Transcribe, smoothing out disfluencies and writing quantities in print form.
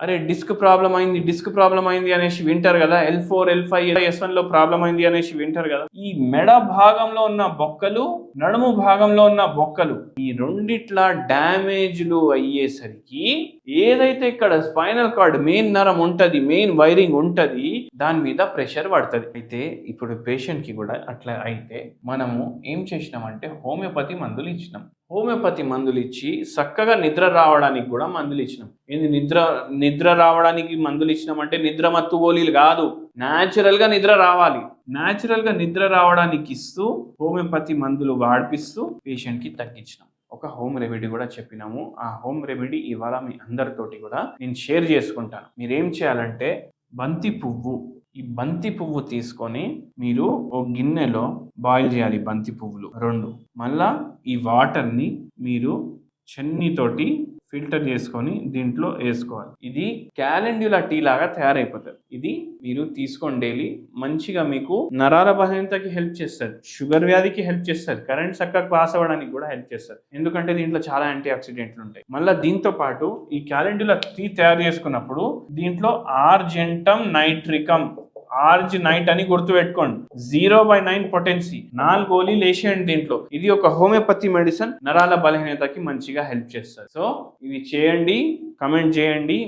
అరే disc problem అయింది అనేసి వింటారు కదా. L4 L5 S1 లో ప్రాబ్లం అయింది అనేసి వింటారు కదా. ఈ మెడ భాగంలో ఉన్న బొక్కలు, నడుము భాగంలో ఉన్న బొక్కలు, ఈ రెండిట్ల డ్యామేజ్లు అయ్యేసరికి ఏదైతే ఇక్కడ స్పైనల్ కార్డ్ మెయిన్ నరం ఉంటది, మెయిన్ వైరింగ్ ఉంటది, దాని మీద ప్రెషర్ పడుతుంది. అయితే ఇప్పుడు పేషెంట్ కి కూడా అట్లా అయితే మనము ఏం చేసినామంటే హోమియోపతి మందులు ఇచ్చినాం. హోమియోపతి మందులు ఇచ్చి చక్కగా నిద్ర రావడానికి కూడా మందులు ఇచ్చినాం. ఏంది నిద్ర రావడానికి మందులు ఇచ్చినామంటే నిద్ర మత్తు గోళీలు కాదు, న్యాచురల్ గా నిద్ర రావాలి. న్యాచురల్ గా నిద్ర రావడానికి ఇస్తూ హోమియోపతి మందులు వాడిపిస్తూ పేషెంట్ కి తగ్గించినాం. ఒక హోమ్ రెమెడీ కూడా చెప్పినాము. ఆ హోమ్ రెమెడీ ఇవాళ మీ అందరితోటి కూడా నేను షేర్ చేసుకుంటాను. మీరేం చేయాలంటే బంతి పువ్వు, ఈ బంతి పువ్వు తీసుకొని మీరు ఒక గిన్నెలో బాయిల్ చేయాలి. బంతి పువ్వులు 2. మళ్ళా ఈ వాటర్ని మీరు చెన్నీతోటి ఫిల్టర్ చేసుకొని దీంట్లో వేసుకోవాలి. ఇది క్యాలెండ్యులా టీ లాగా తయారైపోతుంది. ఇది మీరు తీసుకోండి డైలీ. మంచిగా మీకు నరాల బలహీనతకి హెల్ప్ చేస్తారు, షుగర్ వ్యాధికి హెల్ప్ చేస్తారు, కరెంట్ చక్కగా పాస్ అవ్వడానికి కూడా హెల్ప్ చేస్తారు. ఎందుకంటే దీంట్లో చాలా యాంటీ ఆక్సిడెంట్లు ఉంటాయి. మళ్ళీ దీంతో పాటు ఈ క్యాలెండ్యులా టీ తయారు చేసుకున్నప్పుడు దీంట్లో ఆర్జెంటమ్ నైట్రికమ్, ఆర్జ్ నైట్ అని గుర్తుపెట్టుకోండి. 0/9 పొటెన్సీ 4 గోళీలు వేసేయండి దీంట్లో. ఇది ఒక హోమియోపతి మెడిసిన్, నరాల బలహీనతకి మంచిగా హెల్ప్ చేస్తుంది. సో ఇవి చేయండి, కమెంట్ చేయండి.